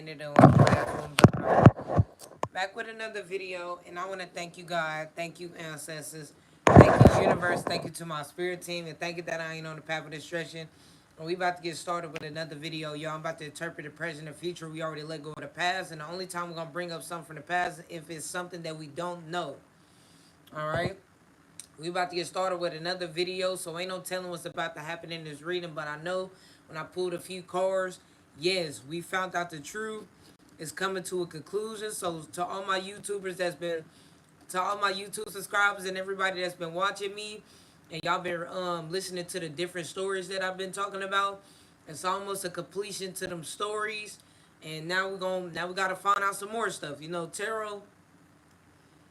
ended up on the bathroom. Back with another video, and I want to thank you, God. Thank you, ancestors. Thank you, universe. Thank you to my spirit team, and thank you that I ain't on the path of destruction. And we about to get started with another video, y'all. I'm about to interpret the present and future. We already let go of the past, and the only time we're gonna bring up something from the past if it's something that we don't know. All right. We about to get started with another video, so ain't no telling what's about to happen in this reading, but I know when I pulled a few cards, yes, we found out the truth. It's coming to a conclusion. So to all my YouTubers to all my YouTube subscribers and everybody that's been watching me, and y'all been listening to the different stories that I've been talking about, it's almost a completion to them stories. And now we gotta find out some more stuff. You know, tarot,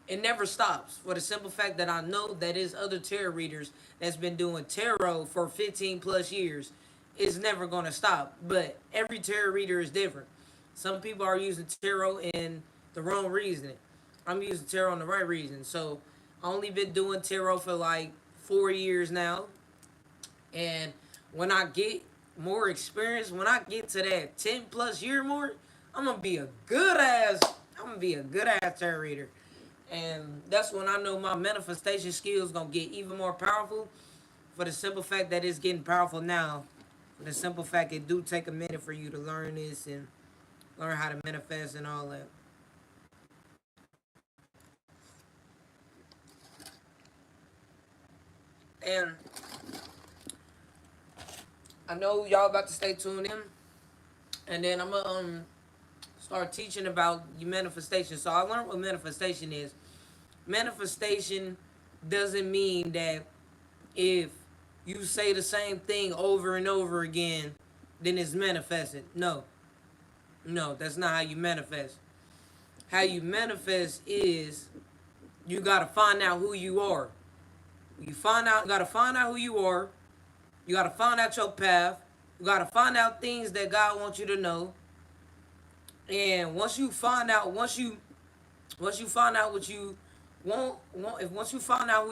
it never stops, for the simple fact that I know that is other tarot readers that's been doing tarot for 15 plus years. It's never going to stop, but every tarot reader is different. Some people are using tarot in the wrong reason. I'm using tarot in the right reason. So I only been doing tarot for like 4 years now, and when I get more experience, when I get to that 10 plus year mark, I'm gonna be a good ass tarot reader. And that's when I know my manifestation skills gonna get even more powerful, for the simple fact that it's getting powerful now. For the simple fact it do take a minute for you to learn this and learn how to manifest and all that. And I know y'all about to stay tuned in. And then I'm gonna start teaching about your manifestation. So I learned what manifestation is. Manifestation doesn't mean that if you say the same thing over and over again, then it's manifested. No. No, that's not how you manifest. How you manifest is you gotta find out who you are. You gotta find out who you are. You gotta find out your path. You gotta find out things that God wants you to know. And once you find out what you once you find out who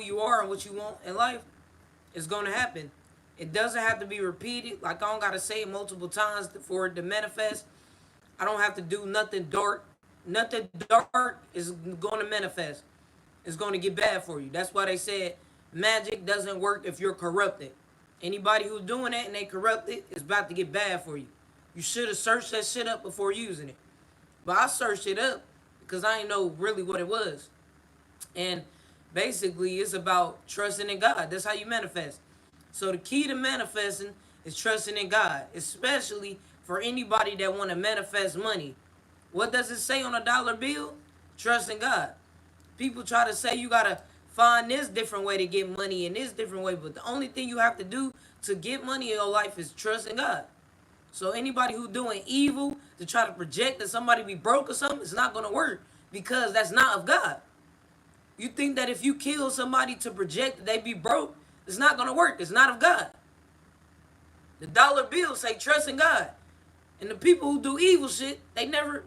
you are and what you want in life, it's gonna happen. It doesn't have to be repeated. Like, I don't gotta say it multiple times for it to manifest. I don't have to do nothing dark. Nothing dark is gonna manifest. It's gonna get bad for you. That's why they said magic doesn't work if you're corrupted. Anybody who's doing that and they corrupted, it's about to get bad for you. You should have searched that shit up before using it. But I searched it up because I didn't know really what it was. And basically, it's about trusting in God. That's how you manifest. So the key to manifesting is trusting in God, especially for anybody that want to manifest money. What does it say on a dollar bill? Trust in God. People try to say you got to find this different way to get money in this different way, but the only thing you have to do to get money in your life is trust in God. So anybody who doing evil to try to project that somebody be broke or something, it's not going to work, because that's not of God. You think that if you kill somebody to project that they be broke, it's not going to work. It's not of God. The dollar bill say trust in God. And the people who do evil shit, they never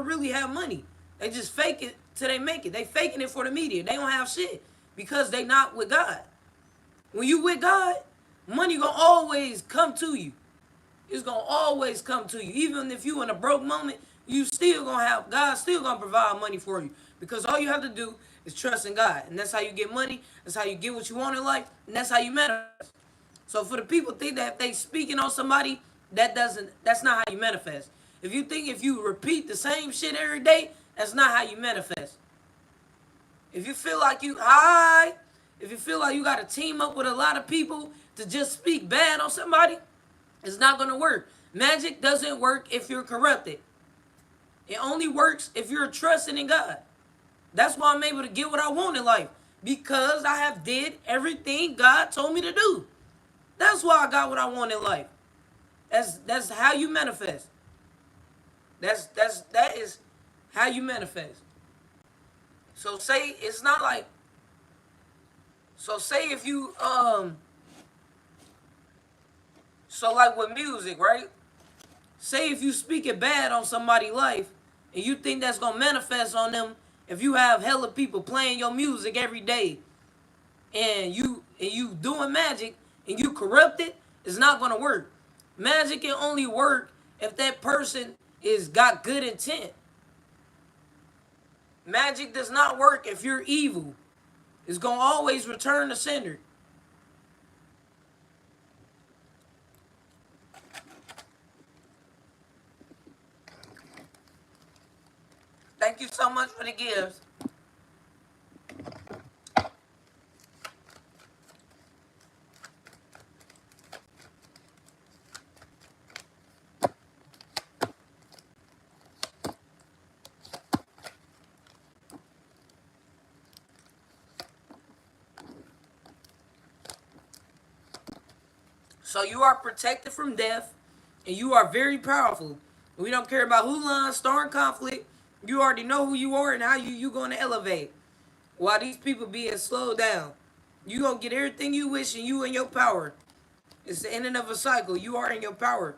really have money. They just fake it till they make it. They faking it for the media. They don't have shit because they not with God. When you with God, money gonna always come to you. It's gonna always come to you. Even if you in a broke moment, you still gonna have God still gonna provide money for you. Because all you have to do is trust in God. And that's how you get money. That's how you get what you want in life. And that's how you manifest. So for the people think that if they speaking on somebody, that's not how you manifest. If you think if you repeat the same shit every day, that's not how you manifest. If you feel like if you feel like you gotta team up with a lot of people to just speak bad on somebody, it's not gonna work. Magic doesn't work if you're corrupted. It only works if you're trusting in God. That's why I'm able to get what I want in life, because I have did everything God told me to do. That's why I got what I want in life. That's how you manifest. That is how you manifest. So say it's not like so say if you so like with music, right? Say if you speak it bad on somebody's life and you think that's gonna manifest on them, if you have hella people playing your music every day and you doing magic and you corrupt it, it's not gonna work. Magic can only work if that person is got good intent. Magic does not work if you're evil. It's gonna always return to sender. Thank you so much for the gifts. So you are protected from death, and you are very powerful. We don't care about who lines, starting conflict. You already know who you are and how you going to elevate. While these people being slowed down, you gonna get everything you wish, and you in your power. It's the ending of a cycle. You are in your power,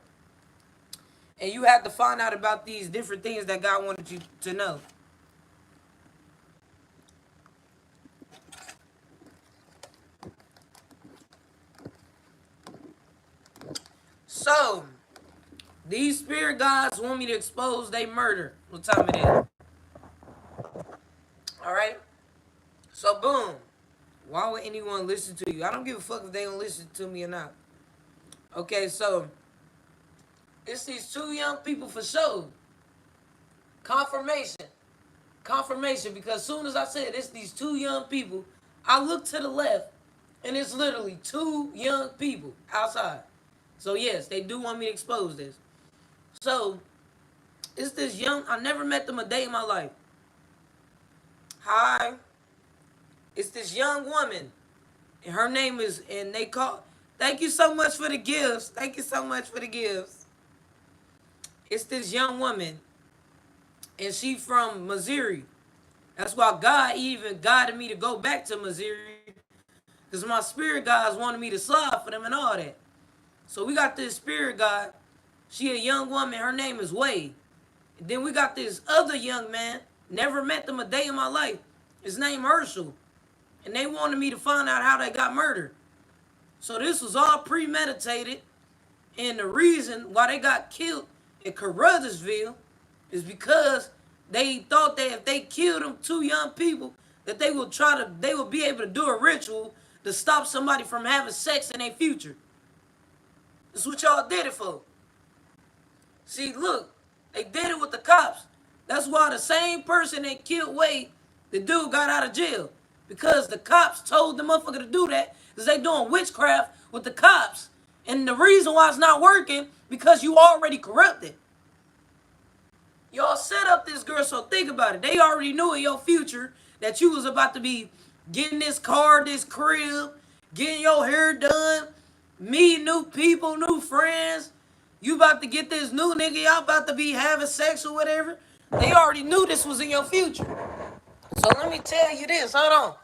and you have to find out about these different things that God wanted you to know. So these spirit gods want me to expose they murder. What time it is? All right. So boom. Why would anyone listen to you? I don't give a fuck if they don't listen to me or not. Okay, so it's these two young people for sure. Confirmation. Confirmation, because soon as I said it's these two young people, I look to the left and it's literally two young people outside. So yes, they do want me to expose this. So it's this young, I never met them a day in my life. Hi. It's this young woman. And her name is, and they call, thank you so much for the gifts. Thank you so much for the gifts. It's this young woman, and she from Missouri. That's why God even guided me to go back to Missouri, because my spirit guides wanted me to slide for them and all that. So we got this spirit guide. She a young woman. Her name is Wade. And then we got this other young man. Never met them a day in my life. His name Herschel. And they wanted me to find out how they got murdered. So this was all premeditated. And the reason why they got killed in Carruthersville is because they thought that if they killed them two young people, that they would be able to do a ritual to stop somebody from having sex in their future. That's what y'all did it for. See, look, they did it with the cops. That's why the same person that killed Wade, the dude got out of jail. Because the cops told the motherfucker to do that, because they doing witchcraft with the cops. And the reason why it's not working, because you already corrupted. Y'all set up this girl, so think about it. They already knew in your future that you was about to be getting this car, this crib, getting your hair done, meeting new people, new friends. You about to get this new nigga, y'all about to be having sex or whatever. They already knew this was in your future. So let me tell you this, hold on.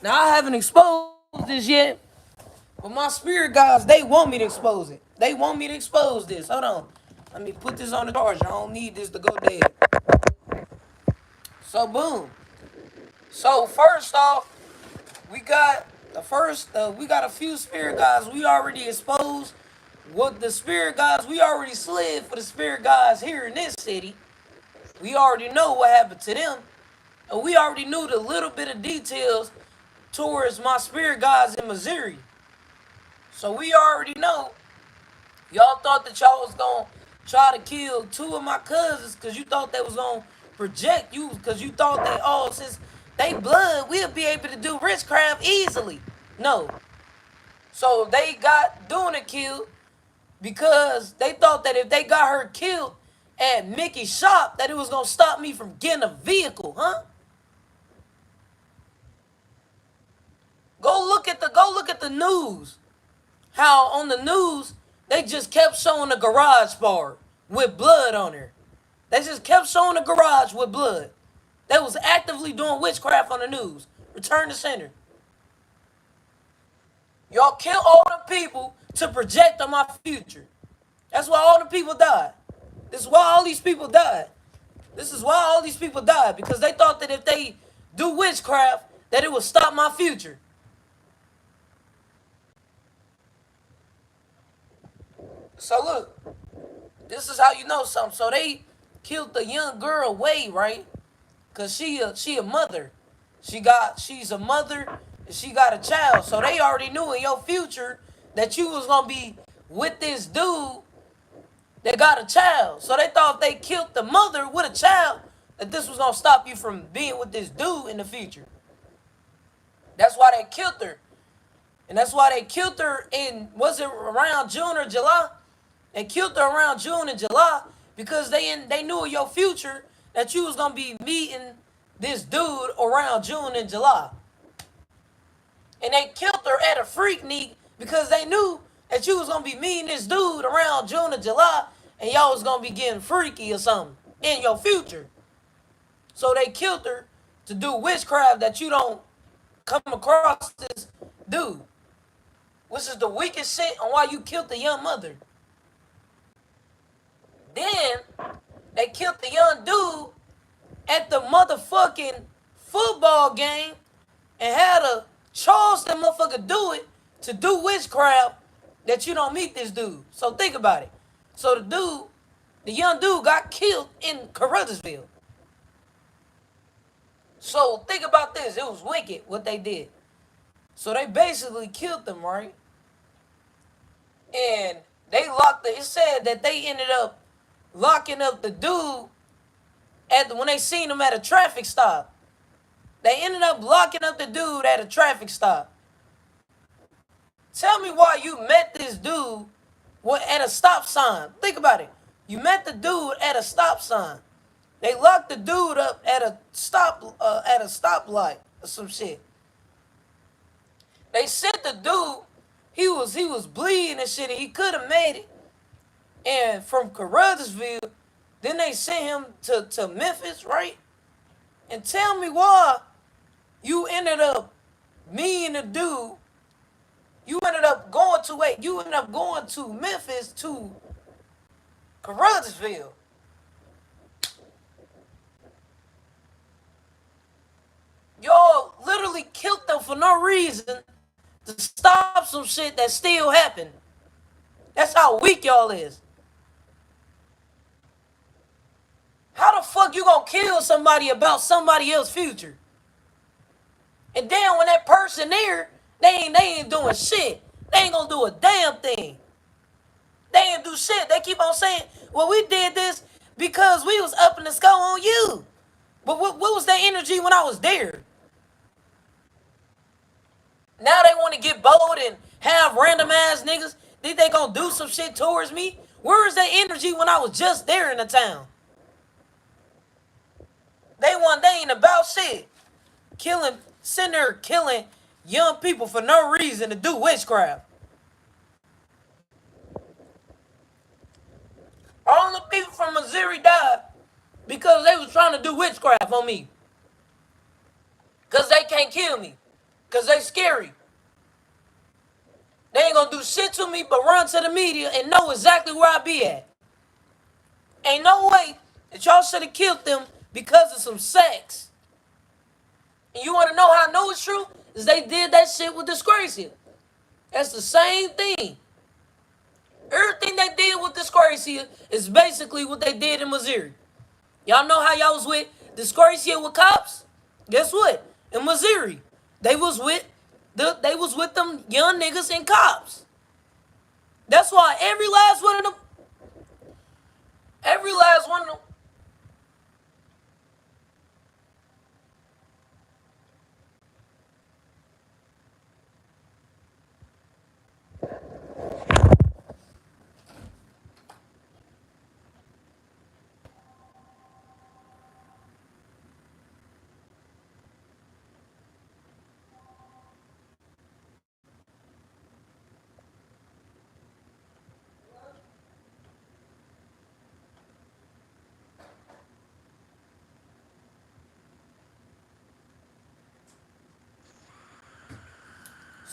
Now I haven't exposed this yet, but my spirit guys, they want me to expose it. They want me to expose this. Hold on. Let me put this on the charger. I don't need this to go dead. So boom. So first off, we got we got a few spirit guys we already exposed. What the spirit guys we already slid for the spirit guys here in this city. We already know what happened to them. And we already knew the little bit of details towards my spirit guys in Missouri. So we already know. Y'all thought that y'all was going to try to kill two of my cousins because you thought they was going to project you, because you thought that, oh, since they blood, we'll be able to do witchcraft easily. No. So they got Duna killed because they thought that if they got her killed at Mickey's shop, that it was going to stop me from getting a vehicle, huh? Go look at the news. How on the news they just kept showing the garage bar with blood on her. They just kept showing the garage with blood. They was actively doing witchcraft on the news. Return to sender. Y'all kill all the people to project on my future. That's why all the people died. This is why all these people died. This is why all these people died. Because they thought that if they do witchcraft, that it would stop my future. So look, this is how you know something. So they killed the young girl way, right? Cause she a mother. She's a mother and she got a child. So they already knew in your future that you was gonna be with this dude that got a child. So they thought if they killed the mother with a child, that this was gonna stop you from being with this dude in the future. That's why they killed her. And that's why they killed her in, was it around June or July? They killed her around June and July because they knew in your future that you was gonna be meeting this dude around June and July. And they killed her at a Freaknik because they knew that you was gonna be meeting this dude around June and July and y'all was gonna be getting freaky or something in your future. So they killed her to do witchcraft that you don't come across this dude. Which is the weakest shit on why you killed the young mother. Then they killed the young dude at the motherfucking football game and had to charge that motherfucker do it to do witchcraft that you don't meet this dude. So think about it. So the young dude got killed in Carruthersville. So think about this. It was wicked what they did. So they basically killed them, right? And they locked it. It said that they ended up locking up the dude when they seen him at a traffic stop. They ended up locking up the dude at a traffic stop. Tell me why you met this dude at a stop sign. Think about it. You met the dude at a stop sign. They locked the dude up at a stoplight or some shit. They sent the dude. He was bleeding and shit. And he could have made it. And from Carruthersville, then they sent him to Memphis, right? And tell me why you ended up meeting the dude. You ended up going to Memphis to Carruthersville. Y'all literally killed them for no reason to stop some shit that still happened. That's how weak y'all is. How the fuck you gonna kill somebody about somebody else's future? And then when that person there, they ain't doing shit. They ain't gonna do a damn thing. They ain't do shit. They keep on saying, well, we did this because we was up in the sky on you. But what was that energy when I was there? Now they want to get bold and have random ass niggas. Think they gonna do some shit towards me? Where is that energy when I was just there in the town? They ain't about shit. Sitting there killing young people for no reason to do witchcraft. All the people from Missouri died because they was trying to do witchcraft on me. Because they can't kill me. Because they scary. They ain't gonna do shit to me but run to the media and know exactly where I be at. Ain't no way that y'all should have killed them because of some sex. And you want to know how I know it's true? Is they did that shit with Disgracia. That's the same thing. Everything they did with Disgracia is basically what they did in Missouri. Y'all know how y'all was with Disgracia with cops? Guess what? In Missouri, they was with them young niggas and cops. That's why every last one of them.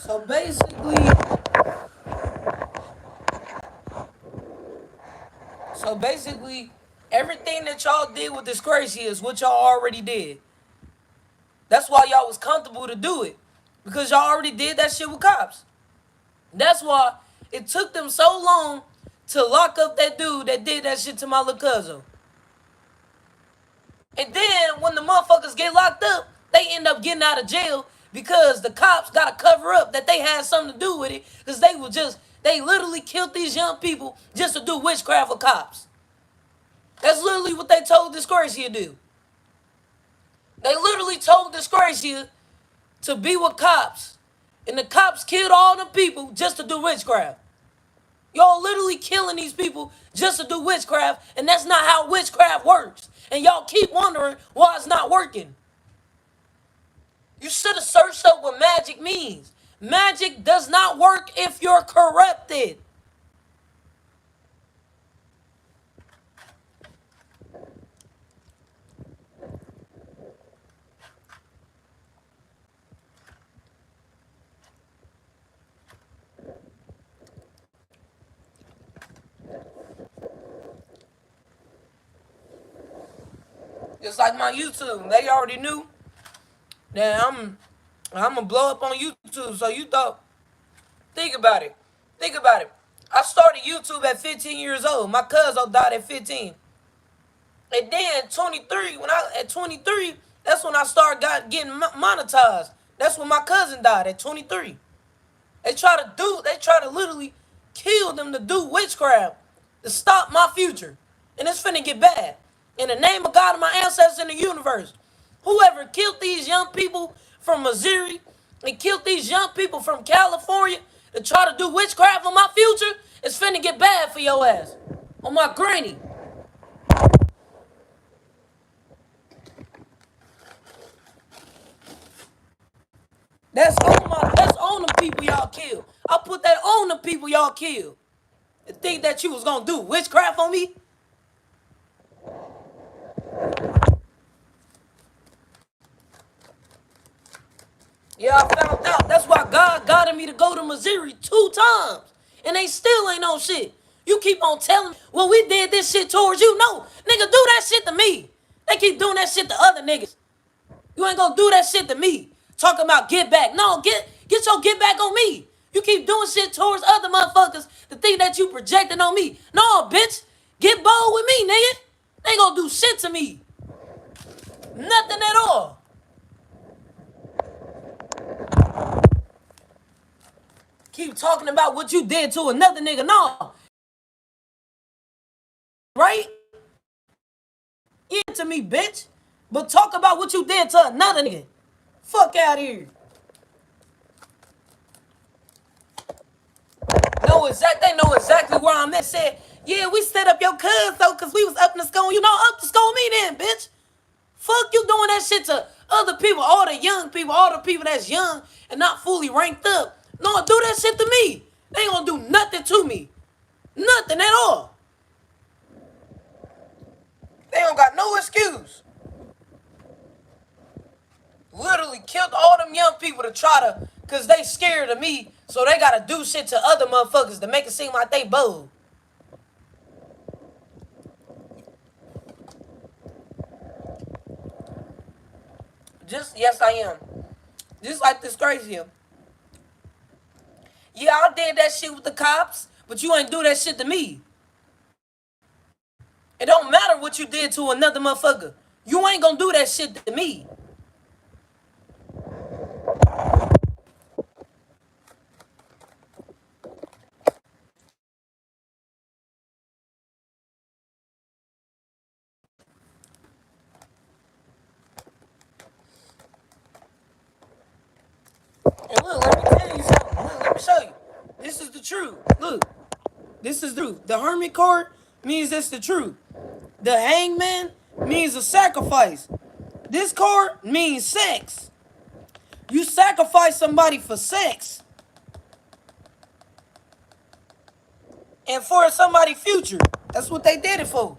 So basically, everything that y'all did with Disgracia is what y'all already did. That's why y'all was comfortable to do it. Because y'all already did that shit with cops. That's why it took them so long to lock up that dude that did that shit to my little cousin. the motherfuckers get locked up, they end up getting out of jail because the cops got to cover up that they had something to do with it because they literally killed these young people just to do witchcraft with cops. That's literally what they told Disgracia to do. They literally told Disgracia to be with cops, and the cops killed all the people just to do witchcraft. Y'all literally killing these people just to do witchcraft, and that's not how witchcraft works. And y'all keep wondering why it's not working. You should have searched up what magic means. Magic does not work if you're corrupted. Just like my YouTube, they already knew that I'm gonna blow up on YouTube. So you thought, think about it. Think about it. I started YouTube at 15 years old. My cousin died at 15. And then 23, at 23, that's when I started getting monetized. That's when my cousin died at 23. They try to literally kill them to do witchcraft to stop my future. And it's finna get bad. In the name of God and my ancestors in the universe, whoever killed these young people from Missouri and killed these young people from California to try to do witchcraft on my future, it's finna get bad for your ass. On my granny. That's on the people y'all killed. I put that on the people y'all killed. And think that you was gonna do witchcraft on me? Yeah, I found out. That's why God guided me to go to Missouri 2 times. And they still ain't on shit. You keep on telling me, well, we did this shit towards you. No, nigga, do that shit to me. They keep doing that shit to other niggas. You ain't gonna do that shit to me. Talking about get back. No, get your get back on me. You keep doing shit towards other motherfuckers to think that you projecting on me. No, bitch. Get bold with me, nigga. They ain't gonna do shit to me. Nothing at all. Keep talking about what you did to another nigga. No. Right? Yeah, to me, bitch. But talk about what you did to another nigga. Fuck out of here. They know exactly where I'm at. Said, yeah, we set up your cuz though, cause we was up in the school. You know, up to school me then, bitch. Fuck you doing that shit to other people, all the young people, all the people that's young and not fully ranked up. No, do that shit to me. They ain't gonna do nothing to me. Nothing at all. They don't got no excuse. Literally killed all them young people to try to, cause they scared of me, so they gotta do shit to other motherfuckers to make it seem like they bold. Yes, I am. Just like this crazy. Yeah, I did that shit with the cops, but you ain't do that shit to me. It don't matter what you did to another motherfucker. You ain't gonna do that shit to me. And look, let me tell you something. Look, let me show you. This is the truth. Look, this is the truth. The hermit card means that's the truth. The hangman means a sacrifice. This card means sex. You sacrifice somebody for sex. And for somebody's future. That's what they did it for.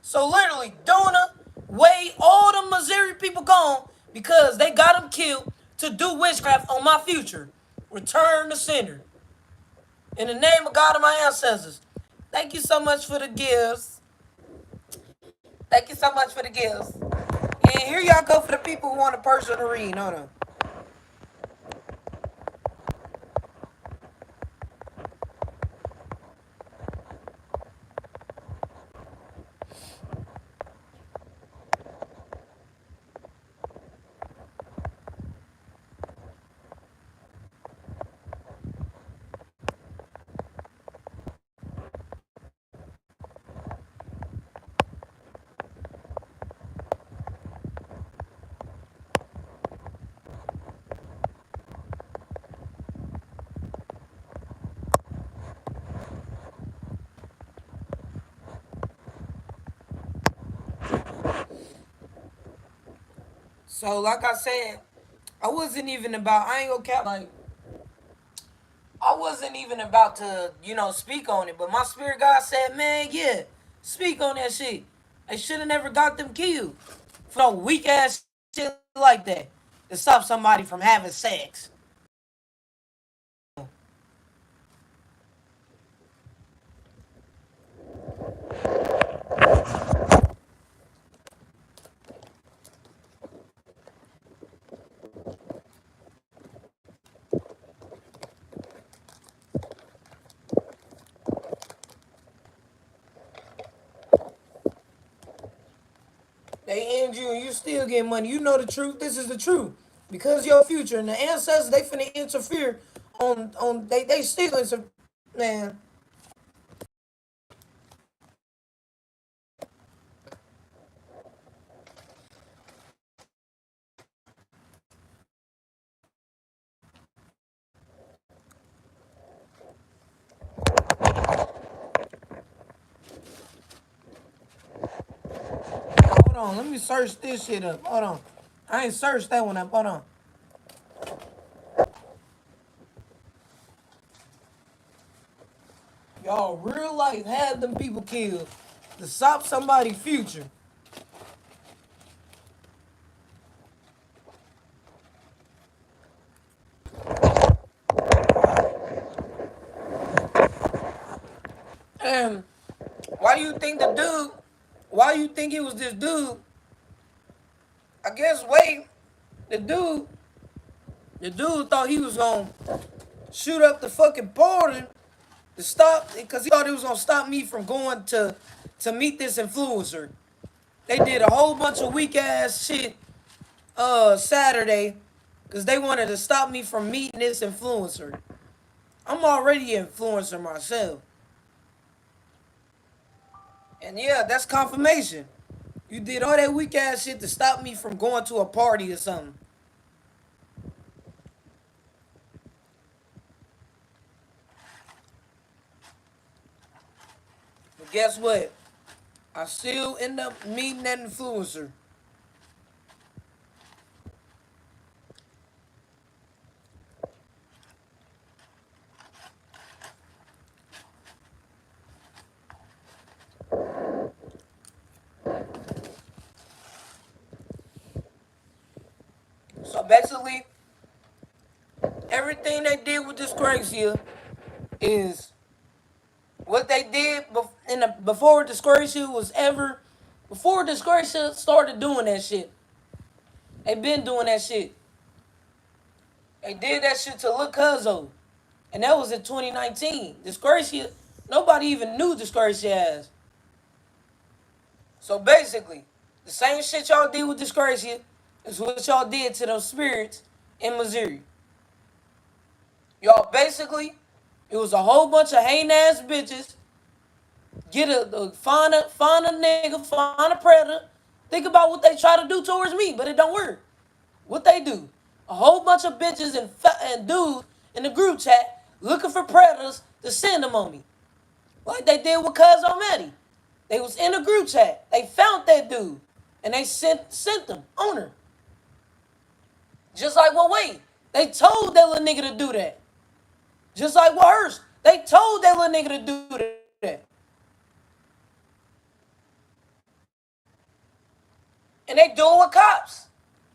So literally, Donna, Wade, all the Missouri people gone because they got them killed to do witchcraft on my future. Return the sender. In the name of God and my ancestors. Thank you so much for the gifts. Thank you so much for the gifts. And here y'all go for the people who want a personal read. Hold on. So like I said, I wasn't even about. I ain't gonna cap. Like I wasn't even about to, speak on it. But my spirit God said, man, yeah, speak on that shit. They should have never got them killed for no weak ass shit like that to stop somebody from having sex. They end you and you still get money. You know the truth. This is the truth. Because your future and the ancestors, they finna interfere on they still interfere. Man, hold on. Let me search this shit up. Hold on. I ain't searched that one up. Hold on. Y'all real life had them people killed to stop somebody's future. And why do you think the dude? Why do you think it was this dude? I guess wait, the dude, the dude thought he was gonna shoot up the fucking portal to stop because he thought it was gonna stop me from going to meet this influencer. They did a whole bunch of weak ass shit Saturday because they wanted to stop me from meeting this influencer. I'm already an influencer myself. And yeah, that's confirmation. You did all that weak ass shit to stop me from going to a party or something. But guess what? I still end up meeting that influencer. So basically, everything they did with this Gracia is what they did before Disgracia was ever before Disgracia started doing that shit. They been doing that shit. They did that shit to Lil Cuzzo. And that was in 2019. Disgracia, nobody even knew Disgracia as. So basically, the same shit y'all did with Disgracia is what y'all did to those spirits in Missouri. Y'all basically, it was a whole bunch of hating ass bitches. Get find a nigga, find a predator. Think about what they try to do towards me, but it don't work. What they do? A whole bunch of bitches and dudes in the group chat looking for predators to send them on me. Like they did with Cuz Almighty. They was in a group chat. They found that dude. And they sent them on her. Just like well wait. They told that little nigga to do that. Just like with Hearst. They told that little nigga to do that. And they do it with cops.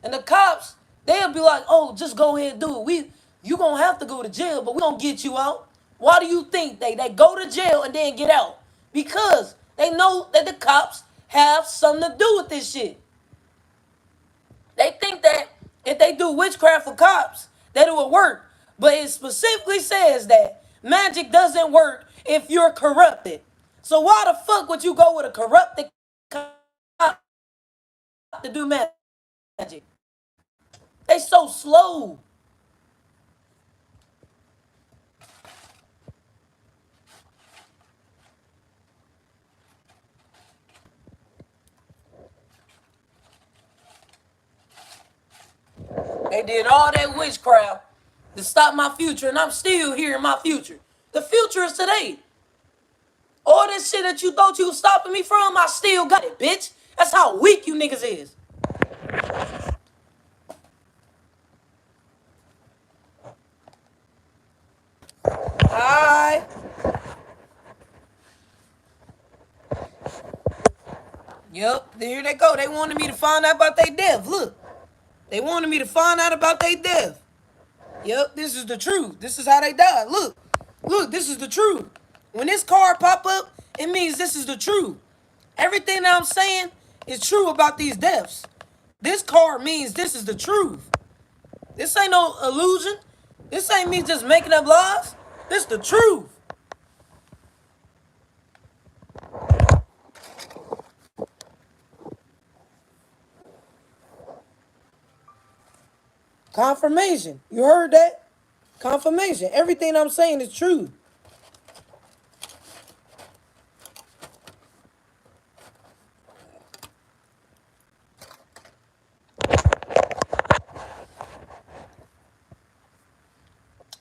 And the cops, they'll be like, oh, just go ahead and do it. You gonna have to go to jail, but we gonna get you out. Why do you think they go to jail and then get out? Because they know that the cops have something to do with this shit. They think that if they do witchcraft for cops, that it will work. But it specifically says that magic doesn't work if you're corrupted. So why the fuck would you go with a corrupted cop to do magic? They so slow. They did all that witchcraft to stop my future, and I'm still here in my future. The future is today. All this shit that you thought you was stopping me from, I still got it, bitch. That's how weak you niggas is. Yep, there they go. They wanted me to find out about their death. Look, they wanted me to find out about their death. Yep, this is the truth. This is how they died. Look, this is the truth. When this card pop up, it means this is the truth. Everything that I'm saying is true about these deaths. This card means this is the truth. This ain't no illusion. This ain't me just making up lies. This is the truth. Confirmation. You heard that? Confirmation. Everything I'm saying is true.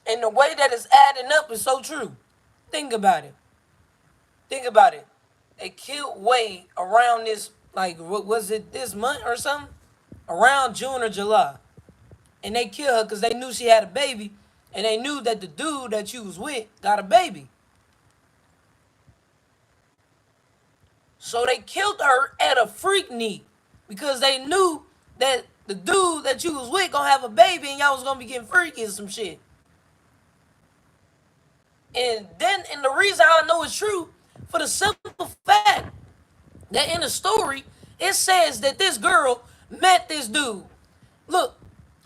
And the way that it's adding up is so true. Think about it. Think about it. They killed Wade around this, like, what was it, this month or something? Around June or July. And they killed her because they knew she had a baby. And they knew that the dude that she was with got a baby. So they killed her at a freak need. Because they knew that the dude that you was with gonna have a baby and y'all was gonna be getting freaky and some shit. And the reason I know it's true, for the simple fact that in the story, it says that this girl met this dude. Look,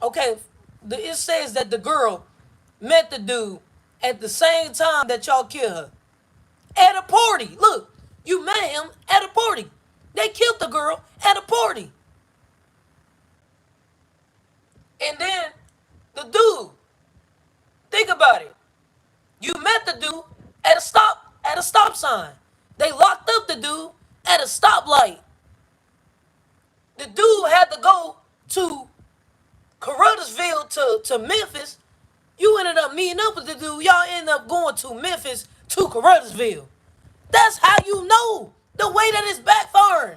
okay, it says that the girl met the dude at the same time that y'all killed her. At a party. Look, you met him at a party. They killed the girl at a party. And then the dude, think about it. You met the dude at a stop sign. They locked up the dude at a stoplight. The dude had to go to Carruthersville to Memphis. You ended up meeting up with the dude. Y'all ended up going to Memphis to Carruthersville. That's how you know the way that it's backfiring.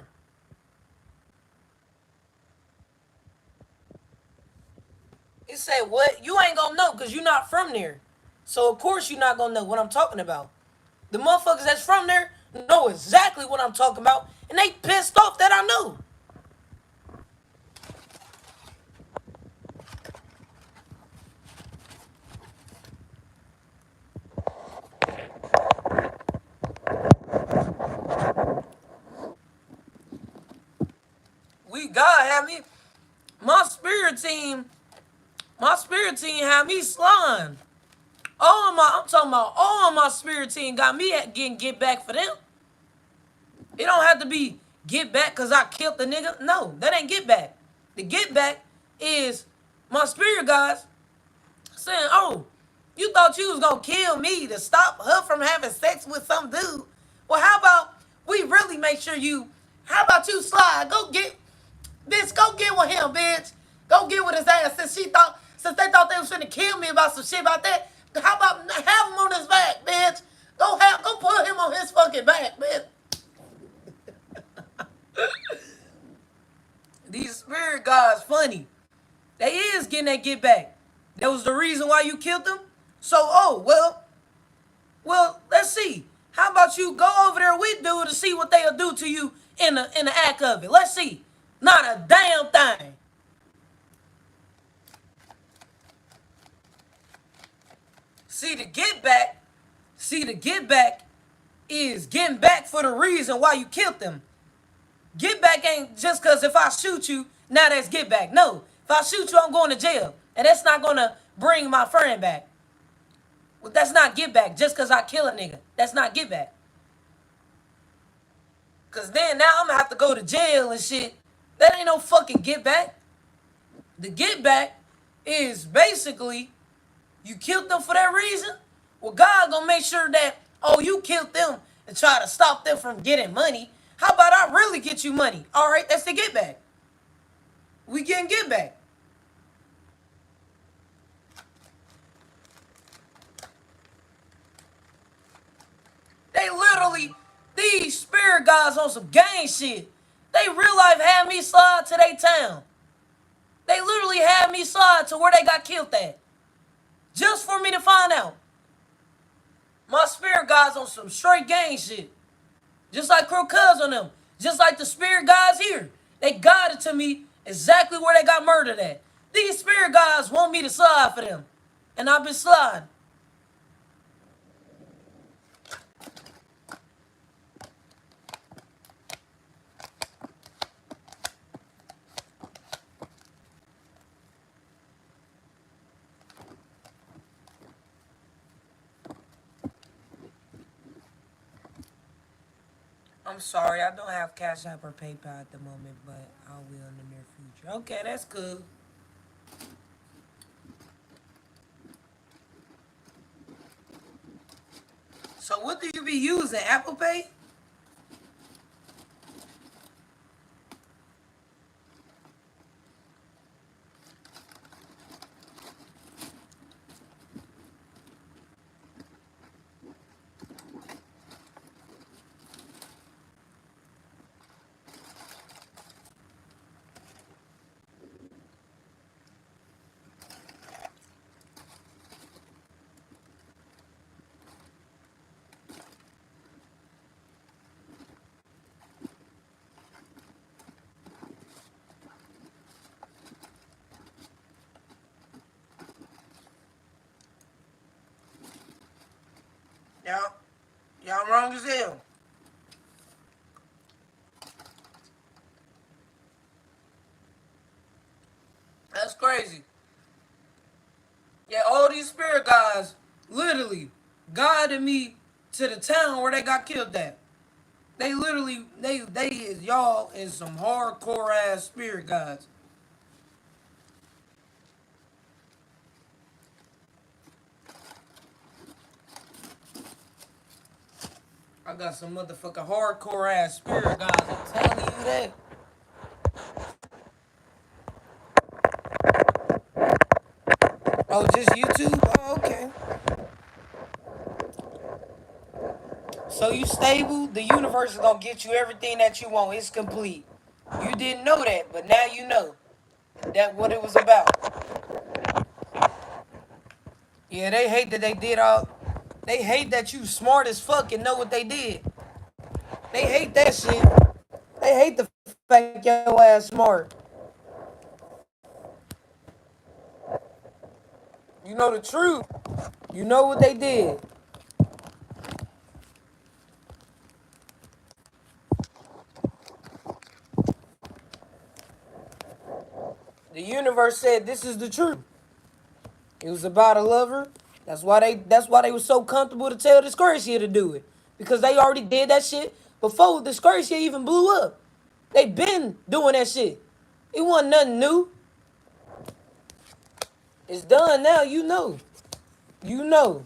It said, what? You ain't gonna know because you're not from there. So, of course, you're not gonna know what I'm talking about. The motherfuckers that's from there know exactly what I'm talking about, and they pissed off that I know. God had me, my spirit team had me slime. I'm talking about all my spirit team got me at getting get back for them. It don't have to be get back because I killed the nigga. No, that ain't get back. The get back is my spirit guys saying, oh, you thought you was going to kill me to stop her from having sex with some dude. Well, how about we really make sure how about you slide? Bitch, go get with him, bitch. Go get with his ass since they thought they was finna kill me about some shit about that. How about have him on his back, bitch? Go put him on his fucking back, bitch. These spirit guys funny. They is getting that get back. That was the reason why you killed them. So, well, let's see. How about you go over there with dude to see what they'll do to you in the act of it. Let's see. Not a damn thing. See, the get back is getting back for the reason why you killed them. Get back ain't just because if I shoot you, now that's get back. No, if I shoot you, I'm going to jail. And that's not going to bring my friend back. Well, that's not get back just because I kill a nigga. That's not get back. Because then now I'm going to have to go to jail and shit. That ain't no fucking get back. The get back is basically you killed them for that reason. Well, God gonna make sure that, oh, you killed them and try to stop them from getting money. How about I really get you money? All right, that's the get back. We getting get back. They literally, these spirit guys on some gang shit. They real life had me slide to their town. They literally had me slide to where they got killed at. Just for me to find out. My spirit guys on some straight gang shit. Just like Crow Cuz on them. Just like the spirit guys here. They guided to me exactly where they got murdered at. These spirit guys want me to slide for them. And I've been sliding. I'm sorry, I don't have Cash App or PayPal at the moment, but I will in the near future. Okay, that's cool. So what do you be using? Apple Pay? Y'all, y'all wrong as hell. That's crazy. Yeah, all these spirit guys literally guided me to the town where they got killed at. They literally, they is y'all is some hardcore ass spirit guides. I got some motherfucking hardcore ass spirit guys. I'm telling you that. Oh, just YouTube? Oh, okay. So you stable, the universe is gonna get you everything that you want. It's complete. You didn't know that, but now you know that what it was about. Yeah, they hate that they did all. They hate that you smart as fuck and know what they did. They hate that shit. They hate the fact your ass smart. You know the truth. You know what they did. The universe said this is the truth. It was about a lover. That's why they were so comfortable to tell Discouragea to do it. Because they already did that shit before Discouragea even blew up. They been doing that shit. It wasn't nothing new. It's done now, you know. You know.